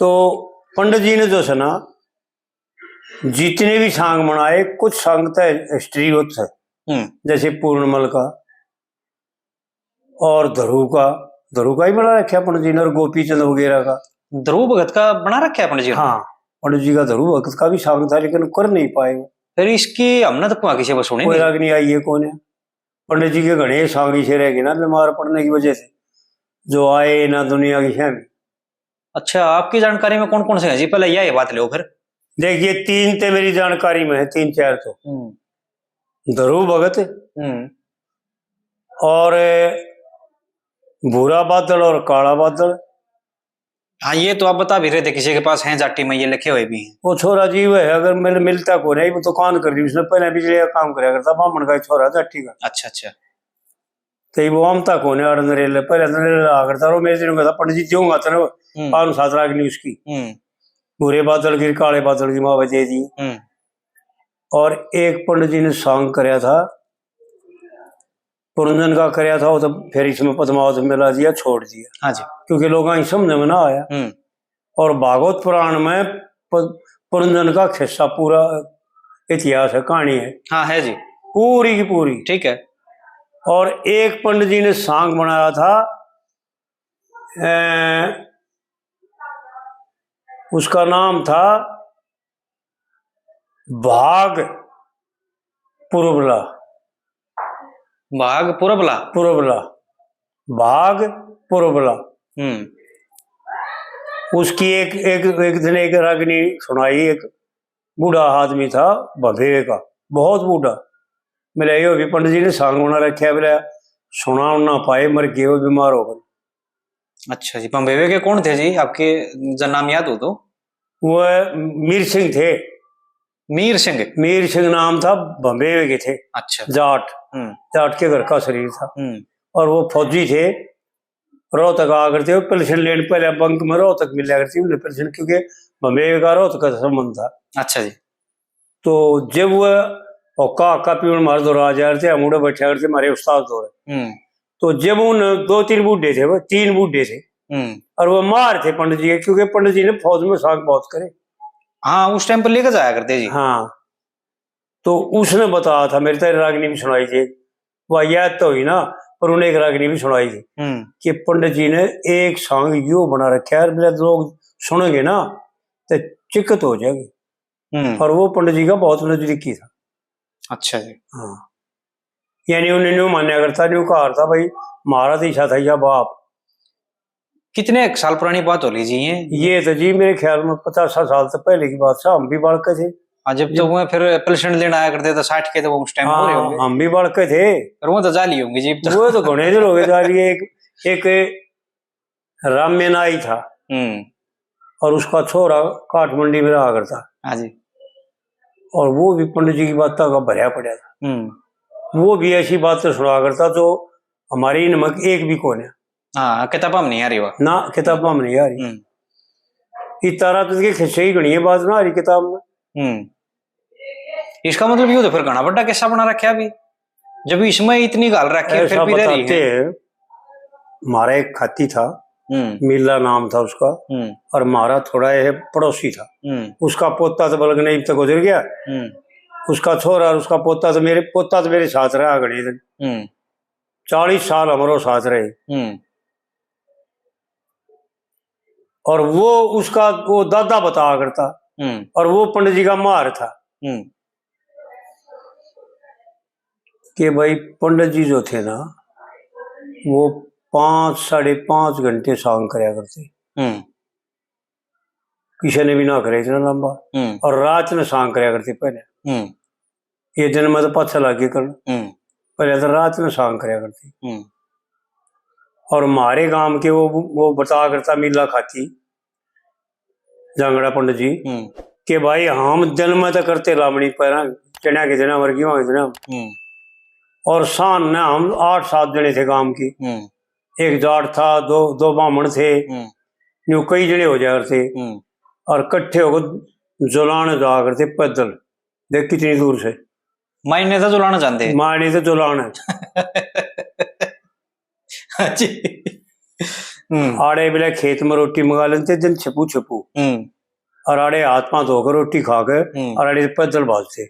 तो पंडित जी ने जो है ना जितने भी सांग बनाए, कुछ सांग तो हिस्ट्री होता है, जैसे पूर्णमल का और धरू का ही बना रखा पंडित जी ने, और गोपी चंद वगैरह का। ध्रुव भगत का बना रखा है पंडित जी ने? हाँ, पंडित जी का ध्रुव भगत का भी सांग था, लेकिन कर नहीं पाए। फिर इसकी हमने तो कुआ किसी को सुनी कोई नहीं। राग नहीं आई है कौन है। पंडित जी के घने सांग ही से रह गए ना, बीमार पड़ने की वजह से, जो आए ना दुनिया की शामी। अच्छा, आपकी जानकारी में कौन कौन से हैं जी? पहले यह बात लो फिर। देखिए, 3 तो मेरी जानकारी में है, 3-4 तो। ध्रुव भगत और भूरा बादल और काला बादल। हाँ, ये तो आप बता भी रहे थे, किसी के पास हैं जाटी में ये लिखे हुए भी हैं। वो छोरा जीव है, अगर मेरे मिलता को नहीं, वो दुकान कर दी उसने, पहले बिजली का काम कराया करता, बामण का छोरा जाटी का। अच्छा अच्छा। तो वो आमता को ने और नरेले पहले नरेले आ करता, और मेरे दिन कहता पंडित जी दूंगा तो ना 5-7 रागनी उसकी। भूरे बादल की, काले बादल की माँ दे दी। और एक पंडित जी ने सांग कराया था, पुरंजन का कराया था, वो तो फिर इसमें पद्मावत मिला दिया, छोड़ दिया। हाँ जी। क्योंकि लोग समझ में ना आया। और भागवत पुराण में पुरंजन का खिस्सा पूरा इतिहास है, कहानी है। हाँ है जी, पूरी की पूरी। ठीक है। और एक पंडित जी ने सांग बनाया था, उसका नाम था भाग पुरबला। भाग पुरबला। पुरबला, भाग पुरबला। उसकी एक दिन एक रागनी सुनाई। एक बूढ़ा आदमी था भभेवे का, बहुत बूढ़ा। मेरा यो भी पंडित जी ने सांग बना रखा, मेरा सुना ना पाए, मर गए, वो बीमार हो गए। अच्छा जी, भभेवे के कौन थे जी आपके, जन नाम याद हो तो? वो मीर सिंह थे। मीर सिंह? मीर सिंह नाम था, भभेवे के थे। अच्छा। जाट, जाट के घर का शरीर था। और वो फौजी थे, रोहतक आ करते हो पेंशन लेने, पहले बंक में रोहतक मिला करती उन्हें पेंशन, क्योंकि भभेवे का रोहतक का संबंध था। अच्छा जी। तो जब वह का पीवन मार दो आ जा रहे थे, हम उड़े बैठे करते हमारे उस्ताद दो। तो जब उन 2-3 बूढ़े थे, वो 3 बूढ़े थे, और वो मार थे पंडित जी के, क्योंकि पंडित जी ने फौज में सांग बहुत करे। हाँ, उस टाइम पर लेकर जाया करते जी। हाँ, तो उसने बताया था, मेरी तरह रागनी भी सुनाई थी, वह याद तो हुई ना, पर उन्हें एक रागनी भी सुनाई थी कि पंडित जी ने एक सांग यो बना रखा है, मेरे लोग सुनेंगे ना तो चिक्कत हो जाएगी। और वो पंडित जी का बहुत नजदीकी था। अच्छा जी। हाँ, यानी उन्हें न्यू मान्या करता, न्यू कहा था भाई मारा दिशा था या बाप। कितने साल पुरानी बात हो लीजिए ये तो जी मेरे ख्याल में 50 साल से पहले की बात था। हम भी बालक थे जब तो वो फिर पेंशन लेने आया करते थे, 60 के, तो वो उस टाइम पूरे होंगे। हम भी बालक थे, पर वो तो जाली होंगे जी तो। वो तो घने दिन हो गए जाली। एक राम्य नाई था, और उसका छोरा काठमंडी में रहा करता। हाँ जी। और वो भी पंडित जी की बातों का भरया पड़ा था। वो भी ऐसी बातें सुना करता जो हमारी नमक एक भी कौन है। हाँ, किताबा में नहीं आ रही वो ना, किताबा में नहीं आ रही। इस तरह तो खिस्से ही गणी है बात ना आ रही किताब में। इसका मतलब ये तो फिर घना बड़ा किस्सा बना रखा अभी, जब इसमें इतनी गाल रखी है, फिर भी रह रही है। हमारा एक खाती था, मीला नाम था उसका, और हमारा थोड़ा यह पड़ोसी था। उसका पोता तो बल्कि नहीं तक गुजर गया, उसका छोरा और उसका पोता तो मेरे साथ रहा घने दिन। 40 साल हमारे साथ रहे। और वो दादा बताया करता, और वो पंडित जी का मार था कि भाई पंडित जी जो थे ना, वो 5-5.5 घंटे सांग कराया करते, किसी ने भी ना करे इतना लंबा। और रात में सांग कराया करते पहले। ये दिन में तो पत्थर लागे कर, पहले तो रात में सांग कराया करते। और हमारे गांव के वो बताया करता, मीला खाती जांगड़ा पंडित जी कि भाई हम दिन में तो करते लामणी पैरा चढ़ा के देना, मर गई देना। और शान ना हम 8-7 जने थे गांव की। एक जाट था, दो बामण थे, न्यू कई जने हो जाया करते। और कट्ठे होकर जुलाने जाया करते पैदल। देख कितनी दूर से मायने तो जुलाना जानते, मायने से जुलाने। आड़े बिले खेत में रोटी मंगा लेते दिन, छपू छपू और आड़े हाथ पांव धोकर रोटी खा के और आड़े पैदल भागते।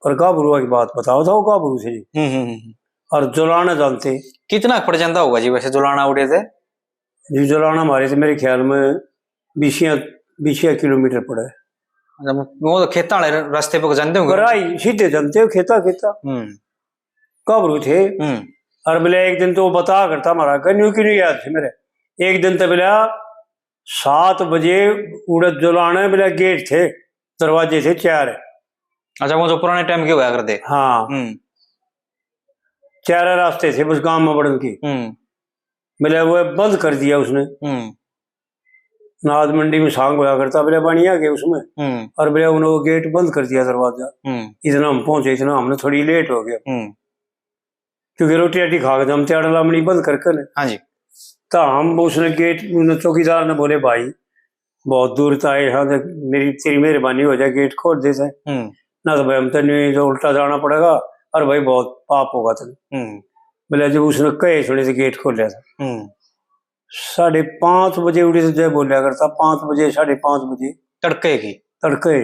और गाभरुआ की बात बताओ था वो गाभरू से जी। और जुलाना जानते। कितना पड़ जाता होगा जी वैसे जुलाना उड़े थे जी? जुलाना हमारे से मेरे ख्याल में 20 किलोमीटर पड़े। वो तो खेता वाले रास्ते पे जानते होंगे। सीधे जानते हो, खेता गाभरू थे। और बोले एक दिन तो वो बता करता हमारा कन्यू की नहीं याद थे मेरे। एक दिन तो बोला 7 बजे उड़द जुलाने बोले गेट थे, दरवाजे थे 4। अच्छा, वो जो पुराने टाइम के हुआ करते। हाँ, 4 रास्ते थे बस गांव में बढ़न की। बोले वो बंद कर दिया उसने। नाद मंडी में सांग होया करता, बोले बढ़िया के उसमें। और बोले उन्होंने गेट बंद कर दिया दरवाजा। इतना हम पहुंचे, इतना हमने थोड़ी लेट हो गया क्योंकि रोटी राटी खा के हम त्याड़ लामड़ी बंद करके न। हाँ जी। तो हम उसने गेट, चौकीदार ने बोले भाई बहुत दूर था यहाँ तक, तेरी मेहरबानी हो जाए गेट खोल देते। ना तो भाई हम तेन जो उल्टा जाना पड़ेगा और भाई बहुत पाप होगा तेन। बोले जब उसने कहे सुने से गेट खोल लिया था। 5:30 बजे उड़ी से जय बोलिया करता, 5 बजे 5:30 बजे तड़के।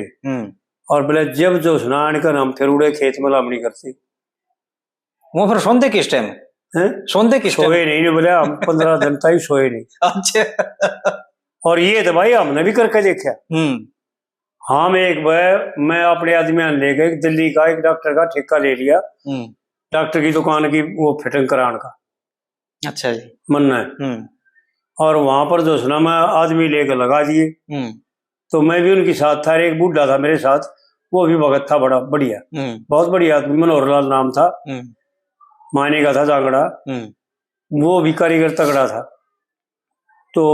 और बोले जब जो स्नान कर हम फिर उड़े खेत में लामड़ी करते। वो फिर सोते किस टाइम? सोते किस टाइम? सोए नहीं बोले हम 15 दिन तक ही सोए नहीं। अच्छा। और ये तो भाई हमने भी करके देखा। हम एक बार मैं अपने आदमी ले गए दिल्ली का एक डॉक्टर का ठेका ले लिया, डॉक्टर की दुकान की वो फिटिंग कराने का। अच्छा जी। मन है। और वहां पर जो सुना मैं आदमी लेकर लगा दिए। तो मैं भी उनके साथ था, एक बूढ़ा था मेरे साथ, वो भी भगत था बड़ा बढ़िया, बहुत बढ़िया आदमी, मनोहर लाल नाम था, मायने का था जांगड़ा। वो भी कारीगर तगड़ा था। तो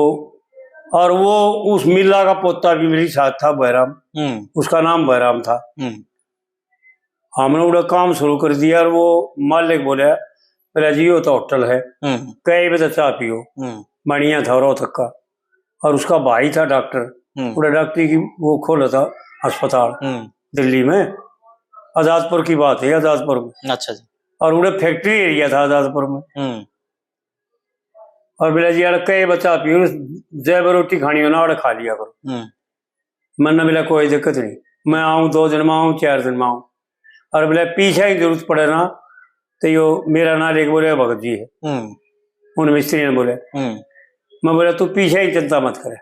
और वो उस मिल्ला का पोता भी मेरे साथ था, बहराम, उसका नाम बहराम था। हमने उड़ा काम शुरू कर दिया और वो मालिक बोले बोला जी वो तो होटल है, कई बजे चाह पियो। बढ़िया था रो तक का। और उसका भाई था डॉक्टर, पूरा डॉक्टरी की वो खोला था अस्पताल दिल्ली में। आजादपुर की बात है, आजादपुर में। अच्छा जी। और उड़े फैक्ट्री एरिया था आजादपुर में। और बोला जी यार कई बच्चा पियो, जब रोटी खानी हो ना और खा लिया करो। मैंने बोला कोई दिक्कत नहीं, मैं आऊँ 2 दिन में आऊँ 4 दिन में आऊँ। और बोला पीछे ही जरूरत पड़े ना तो यो मेरा ना लेके बोले भगत जी है। उन मिस्त्री ने बोले। मैं बोला तू पीछे ही चिंता मत करे,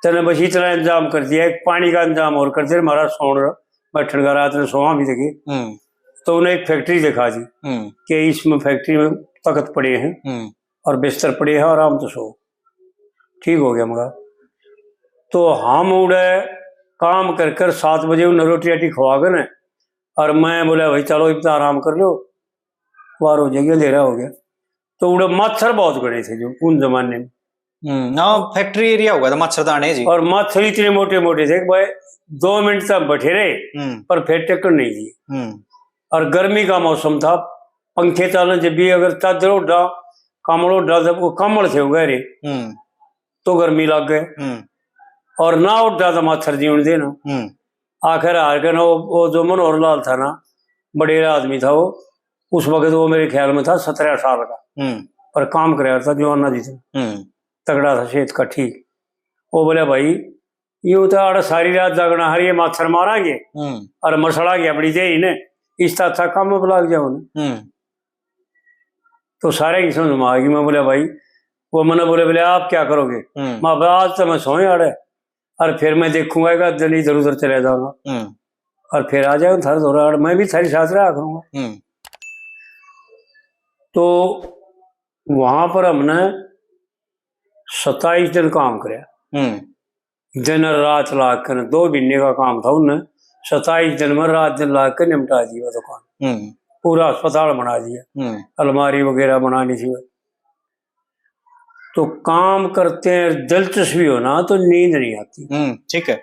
तेने बस इतना इंतजाम कर दिया, एक पानी का इंतजाम और कर दिया, हमारा सोन बैठन का रात में सोवा भी देखी। तो उन्हें एक फैक्ट्री दिखा दी कि इसमें फैक्ट्री में तख्त पड़े हैं और बिस्तर पड़े हैं, आराम तो सो। ठीक हो गया मगर। तो हम उड़े काम कर कर 7 बजे उन्हें रोटी राटी खवा गए न। और मैं बोला भाई चलो इतना आराम कर लो, वार हो जाएगी, अंधेरा हो गया। तो उड़े मच्छर बहुत गड़े थे जो उन जमाने में। फैक्ट्री एरिया होगा तो मच्छरदानी जी। और मच्छर इतने मोटे मोटे थे भाई 2 मिनट तक बैठे रहे पर फिर टेक्कर नहीं दिए। और गर्मी का मौसम था, पंखे चलने जब भी अगर चादर उड़ा कमल उड़ा, जब वो कमल थे गहरे तो गर्मी लग गए। और ना उड़ा तो मच्छर जीवन देना। आखिर हार के ना वो जो मनोहर लाल था ना, बड़ेरा आदमी था वो, उस वक्त वो मेरे ख्याल में था 17 साल का, पर काम कराया था जवाना जी से, तगड़ा था सेहत का ठीक। वो बोले भाई यूं तो आड़ सारी रात जागना हर ये मच्छर मारांगे और मसड़ा गया बड़ी दे ने, इस अच्छा काम में लग जाओ ना। तो सारे की समझ में आ गई। मैं बोला भाई, वो मैंने बोले आप क्या करोगे? मैं आज तो मैं सोए आड़े और फिर मैं देखूंगा दिन इधर उधर चले जाऊंगा और फिर आ जाऊंगा थारे दौरा, मैं भी थारी साथ रहा करूंगा। तो वहां पर हमने 27 दिन काम कराया, दिन रात लाग कर। 2 महीने का काम था उन्हें, 27 दिन में रात दिन लाग कर निपटा दिया दुकान, पूरा अस्पताल बना दिया, अलमारी वगैरह बनानी थी। तो काम करते हैं दिलचस्पी हो ना तो नींद नहीं आती। ठीक है।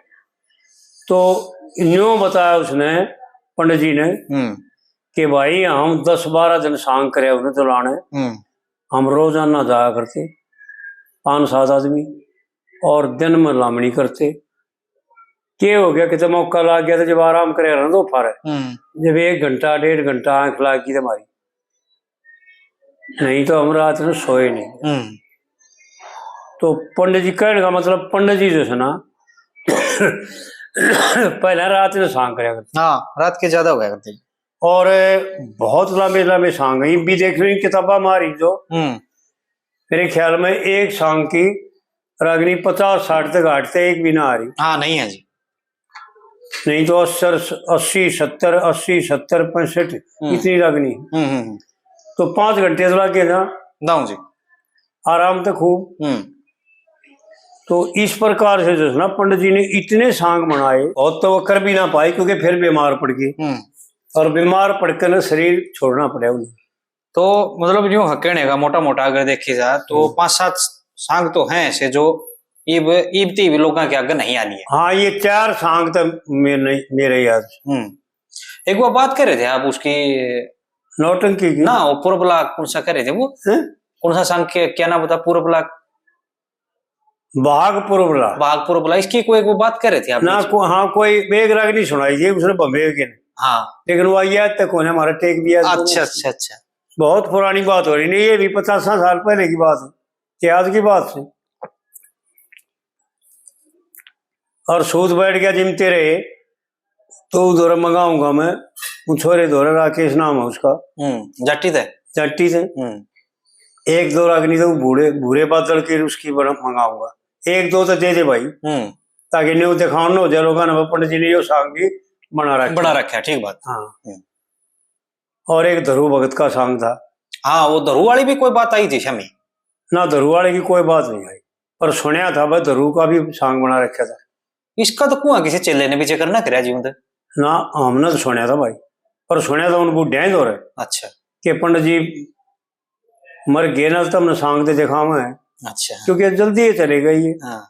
तो यूं बताया उसने पंडित जी ने कि भाई हम 10-12 दिन सांग करे उन्हें चलाने। हम रोजाना जाया करते 5-7 आदमी और दिन में लामणी करते। क्या हो गया कि मौका लग गया तो जब आराम करे ना दोपहर, जब 1 घंटा 1.5 घंटा आंख लाग गई हमारी, नहीं तो हम रात में सोए नहीं। तो पंडित जी कहने का मतलब पंडित जी जो है ना पहले रात में सांग कराया करते हाँ रात के ज्यादा हुआ करते। और बहुत लंबे लंबे सांग है। ये भी देख रही किताबा हमारी जो मेरे ख्याल में एक सांग की रागनी 50-60 तक घाटते एक भी ना आ रही। हाँ नहीं है जी। नहीं तो 80 70 80 70 65 इतनी रागनी। तो 5 घंटे तो लगे ना दाऊ जी आराम तक खूब। तो इस प्रकार से जो है ना पंडित जी ने इतने सांग बनाए और तो वो कर भी ना पाए क्योंकि फिर बीमार पड़ गए और बीमार पड़कर ना शरीर छोड़ना पड़ा उन्हें। तो मतलब जो कहने का मोटा मोटा अगर देखी जाए तो 5-7 सांग तो हैं ऐसे जो इब लोगों के आगे नहीं आनी है। हाँ ये 4 सांग तो मेरे याद। एक वो बात कर रहे थे आप उसकी नौटंकी की ना, वो पूर्व ब्लाक कौन सा कर रहे थे वो कौन सा सांग क्या नाम बता? पूर्व ब्लाक भागपुर ब्लाक इसकी कोई वो बात कर रहे थे आप ना हाँ कोई बेग राग नहीं सुनाई थी उसने बम्बे के। हाँ लेकिन वो याद तक उन्हें हमारा टेक भी याद। अच्छा अच्छा अच्छा बहुत पुरानी बात हो रही नहीं, ये भी 50 साल पहले की बात है कि आज की बात से। और सूद बैठ गया जिमते रहे तो उधर मंगाऊंगा मैं छोरे धोरे राकेश नाम है उसका जट्टी से 1-2 रागनी तो भूरे बादल के उसकी मंगाऊंगा 1-2 तो दे दे भाई ताकि न्यू दिखाओ न हो जाए लोगों ने पंडित जी ने यो सांग भी बना रखा। ठीक बात। हाँ और एक धरू भगत का सांग था। हाँ वो धरू वाली भी कोई बात आई थी शमी ना? धरू वाले की कोई बात नहीं आई पर सुनया था भाई धरू का भी सांग बना रखा था। इसका तो कुआ किसी चेले ने भी जिक्र ना कराया जीवन ना हमने तो सुनया था भाई पर सुनया था उन बुढ़िया हो रहे। अच्छा कि पंडित जी मर गए ना तो हमने सांग दे देखा मैं। अच्छा क्योंकि जल्दी ही चले गई। हाँ